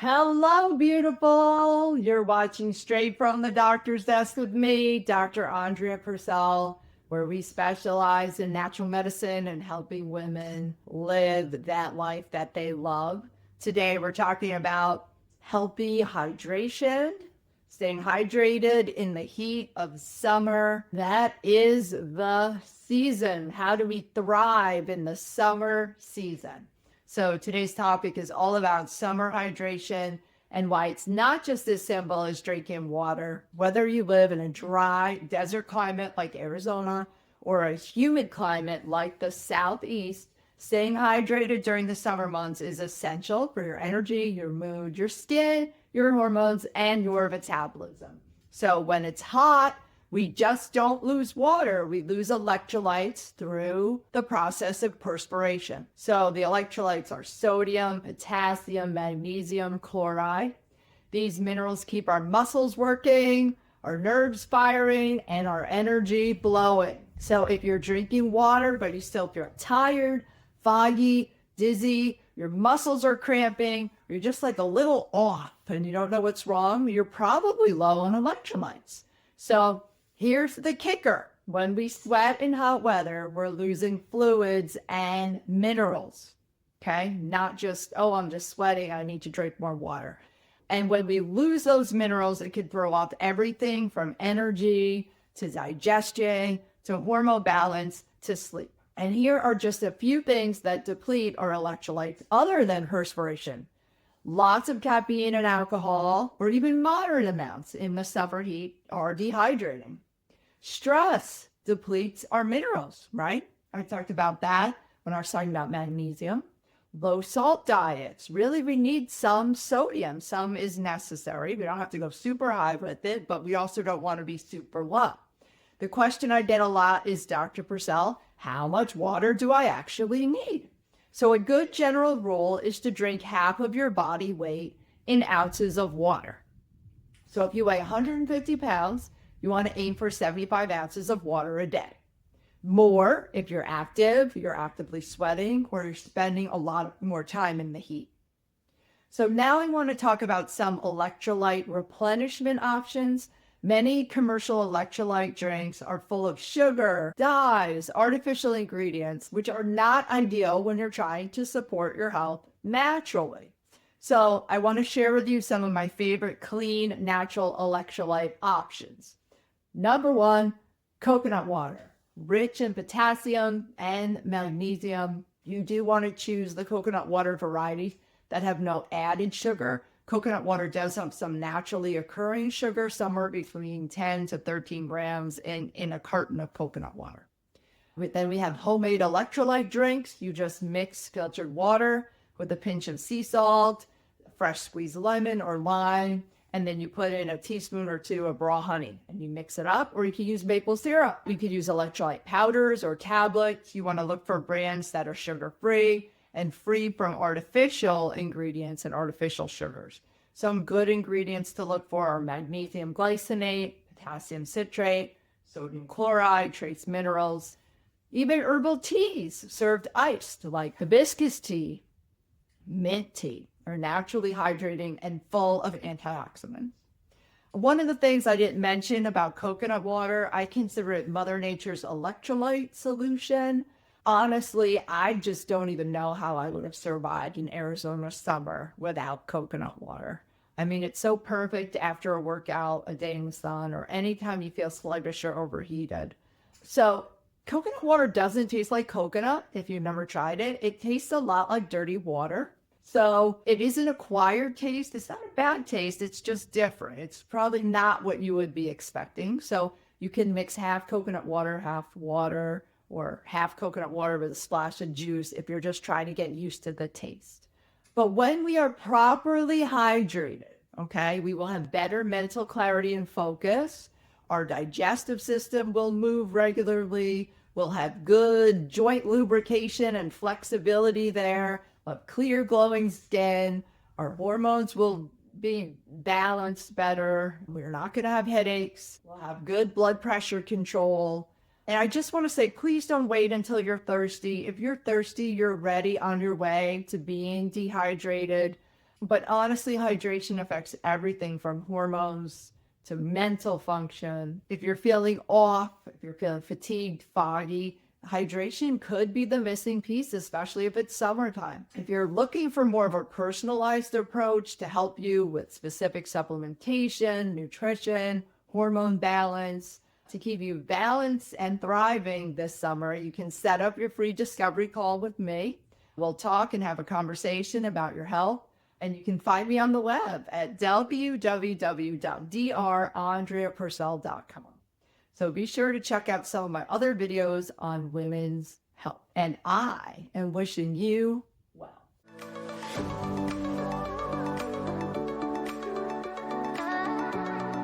Hello, beautiful. You're watching Straight from the Doctor's Desk with me, Dr. Andrea Purcell, where we specialize in natural medicine and helping women live that life that they love. Today, we're talking about healthy hydration, staying hydrated in the heat of summer. That is the season. How do we thrive in the summer season? So today's topic is all about summer hydration and why it's not just as simple as drinking water. Whether you live in a dry desert climate like Arizona or a humid climate like the Southeast, staying hydrated during the summer months is essential for your energy, your mood, your skin, your hormones, and your metabolism. So when it's hot, we just don't lose water. We lose electrolytes through the process of perspiration. So the electrolytes are sodium, potassium, magnesium, chloride. These minerals keep our muscles working, our nerves firing, and our energy flowing. So if you're drinking water, but you still feel tired, foggy, dizzy, your muscles are cramping, you're just like a little off and you don't know what's wrong, you're probably low on electrolytes. So here's the kicker. When we sweat in hot weather, we're losing fluids and minerals, okay? Not just, oh, I'm just sweating, I need to drink more water. And when we lose those minerals, it could throw off everything from energy to digestion to hormone balance to sleep. And here are just a few things that deplete our electrolytes other than perspiration. Lots of caffeine and alcohol, or even moderate amounts in the summer heat, are dehydrating. Stress depletes our minerals, right? I talked about that when I was talking about magnesium. Low salt diets. Really, we need some sodium. Some is necessary. We don't have to go super high with it, but we also don't want to be super low. The question I get a lot is, Dr. Purcell, how much water do I actually need? So a good general rule is to drink half of your body weight in ounces of water. So if you weigh 150 pounds, you want to aim for 75 ounces of water a day. More if you're active, you're actively sweating, or you're spending a lot more time in the heat. So now I want to talk about some electrolyte replenishment options. Many commercial electrolyte drinks are full of sugar, dyes, artificial ingredients, which are not ideal when you're trying to support your health naturally. So I want to share with you some of my favorite clean, natural electrolyte options. Number one, coconut water, rich in potassium and magnesium. You do want to choose the coconut water varieties that have no added sugar. Coconut water does have some naturally occurring sugar, somewhere between 10 to 13 grams in a carton of coconut water. But then we have homemade electrolyte drinks. You just mix filtered water with a pinch of sea salt, fresh squeezed lemon or lime, and then you put in a teaspoon or two of raw honey and you mix it up, or you can use maple syrup. You could use electrolyte powders or tablets. You want to look for brands that are sugar-free and free from artificial ingredients and artificial sugars. Some good ingredients to look for are magnesium glycinate, potassium citrate, sodium chloride, trace minerals, even herbal teas served iced like hibiscus tea, mint tea are naturally hydrating and full of antioxidants. One of the things I didn't mention about coconut water, I consider it Mother Nature's electrolyte solution. Honestly, I just don't even know how I would have survived in Arizona summer without coconut water. I mean, it's so perfect after a workout, a day in the sun, or anytime you feel sluggish or overheated. So coconut water doesn't taste like coconut if you've never tried it. It tastes a lot like dirty water. So it is an acquired taste. It's not a bad taste. It's just different. It's probably not what you would be expecting. So you can mix half coconut water, half water, or half coconut water with a splash of juice if you're just trying to get used to the taste. But when we are properly hydrated, okay, we will have better mental clarity and focus. Our digestive system will move regularly. We'll have good joint lubrication and flexibility there. We'll have clear, glowing skin. Our hormones will be balanced better. We're not going to have headaches. We'll have good blood pressure control. And I just want to say, please don't wait until you're thirsty. If you're thirsty, you're ready on your way to being dehydrated. But honestly, hydration affects everything from hormones to mental function. If you're feeling off, if you're feeling fatigued, foggy, hydration could be the missing piece, especially if it's summertime. If you're looking for more of a personalized approach to help you with specific supplementation, nutrition, hormone balance, to keep you balanced and thriving this summer, you can set up your free discovery call with me. We'll talk and have a conversation about your health. And you can find me on the web at www.drandreapurcell.com. So be sure to check out some of my other videos on women's health. And I am wishing you